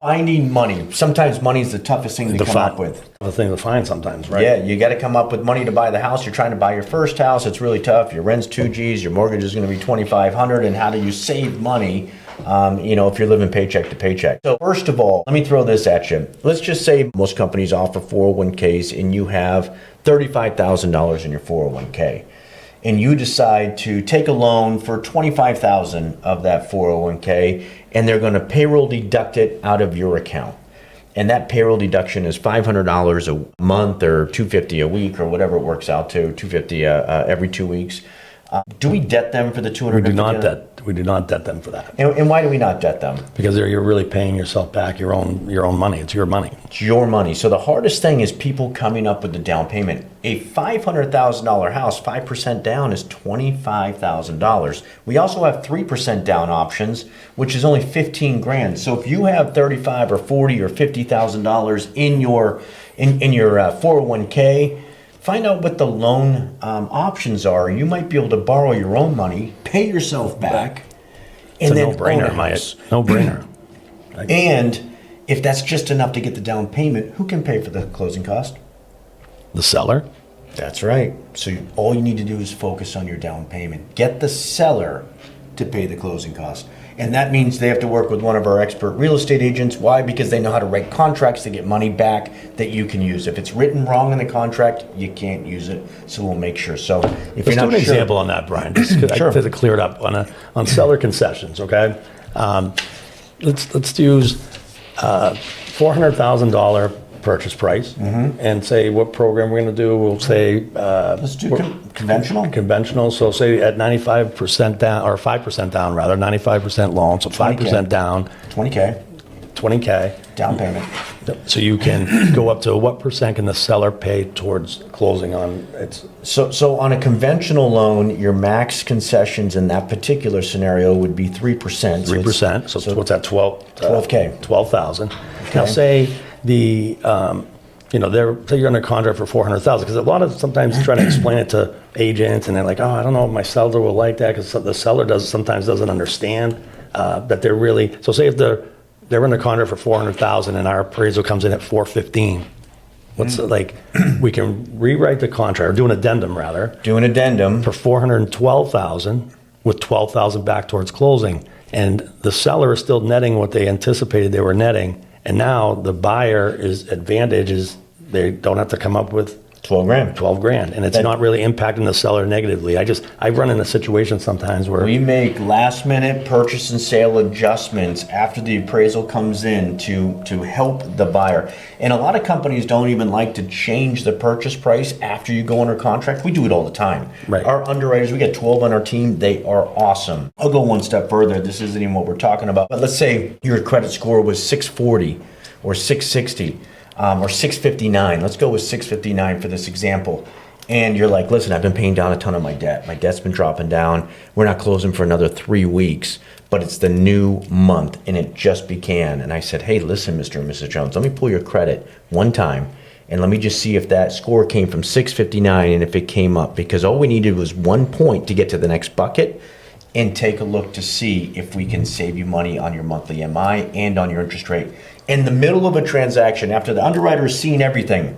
Finding money. Sometimes money is the toughest thing to come up with. The thing to find sometimes, right? Yeah, you got to come up with money to buy the house. You're trying to buy your first house. It's really tough. Your rent's 2 G's. Your mortgage is going to be $2,500. And how do you save money? If you're living paycheck to paycheck. So first of all, let me throw this at you. Let's just say most companies offer 401ks and you have $35,000 in your 401k. And you decide to take a loan for $25,000 of that 401k, and they're going to payroll deduct it out of your account. And that payroll deduction is $500 a month or $250 a week or whatever it works out to, $250 every 2 weeks. Do we debt them for the $250? We do not debt them for that. And why do we not debt them? Because you're really paying yourself back your own money. It's your money. It's your money. So the hardest thing is people coming up with the down payment. A $500,000 house, 5% down is $25,000. We also have 3% down options, which is only 15 grand. So if you have 35 or 40 or $50,000 in your 401k, find out what the loan options are. You might be able to borrow your own money, pay yourself back, and then no-brainer, no-brainer. And if that's just enough to get the down payment, who can pay for the closing cost? The seller. That's right. So all you need to do is focus on your down payment. Get the seller to pay the closing cost. And that means they have to work with one of our expert real estate agents. Why? Because they know how to write contracts to get money back that you can use. If it's written wrong in the contract, you can't use it. So we'll make sure. So if you're not Let's do an example on that, Brian, just Sure. to clear it up on seller concessions. Okay, let's use $400,000 purchase price and say what program we're going to do. We'll say let's do conventional. Conventional. So say at 95% down or 5% down rather, 95% loan. So 5% down. 20K. 20K down payment. So you can go up to what percent can the seller pay towards closing on its? So on a conventional loan, your max concessions in that particular scenario would be 3%. 3%. So what's that? 12K. 12,000. Okay. Now say say you're under contract for 400,000, because a lot of sometimes trying to explain it to agents and they're like, oh, I don't know if my seller will like that, because the seller sometimes doesn't understand that they're really. So say if they're under contract for 400,000 and our appraisal comes in at 415. We can rewrite the contract or do an addendum rather. Do an addendum for 412,000 with 12,000 back towards closing, and the seller is still netting what they anticipated they were netting. And now the buyer's advantage is they don't have to come up with 12 grand. And it's not really impacting the seller negatively. I run into situations sometimes where we make last minute purchase and sale adjustments after the appraisal comes in to help the buyer. And a lot of companies don't even like to change the purchase price after you go under contract. We do it all the time. Right. Our underwriters, we got 12 on our team. They are awesome. I'll go one step further. This isn't even what we're talking about. But let's say your credit score was 640 or 660. Or 659. Let's go with 659 for this example. And you're like, listen, I've been paying down a ton of my debt. My debt's been dropping down. We're not closing for another 3 weeks, but it's the new month and it just began. And I said, hey, listen, Mr. and Mrs. Jones, let me pull your credit one time and let me just see if that score came from 659 and if it came up, because all we needed was 1 point to get to the next bucket, and take a look to see if we can save you money on your monthly MI and on your interest rate. In the middle of a transaction, after the underwriter has seen everything,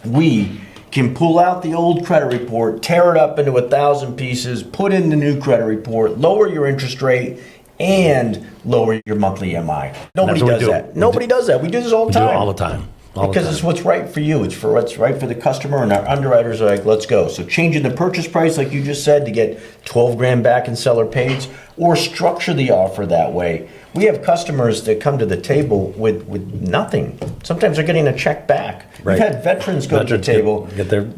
we can pull out the old credit report, tear it up into 1,000 pieces, put in the new credit report, lower your interest rate, and lower your monthly MI. Nobody does that. Nobody does that. We do this all the time. We do it all the time. Because it's what's right for you. It's what's right for the customer, and our underwriters are like, let's go. So changing the purchase price, like you just said, to get 12 grand back in seller pays, or structure the offer that way. We have customers that come to the table with nothing. Sometimes they're getting a check back. Right. We've had veterans go to the table,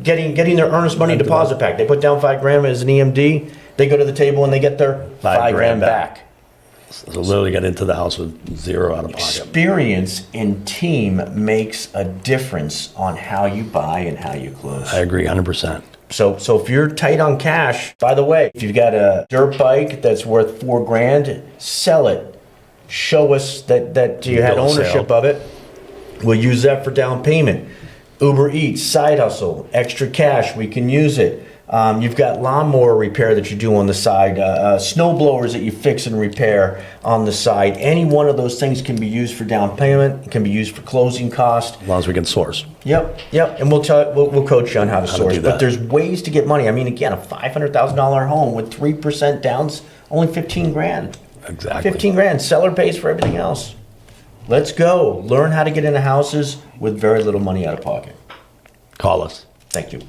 getting their earnest money deposit back. They put down 5 grand as an EMD. They go to the table and they get their 5 grand back. So literally get into the house with zero out of pocket. Experience and team makes a difference on how you buy and how you close. I agree 100%. So if you're tight on cash, by the way, if you've got a dirt bike that's worth 4 grand, sell it. Show us that you had ownership of it. We'll use that for down payment. Uber Eats, side hustle, extra cash, we can use it. You've got lawnmower repair that you do on the side, snow blowers that you fix and repair on the side. Any one of those things can be used for down payment. It can be used for closing cost. As long as we can source. Yep. And we'll coach you on how to source. do But that. there's ways to get money. I mean, again, a $500,000 home with 3% downs, only 15 grand. Exactly. 15 grand. Seller pays for everything else. Let's go. Learn how to get into houses with very little money out of pocket. Call us. Thank you.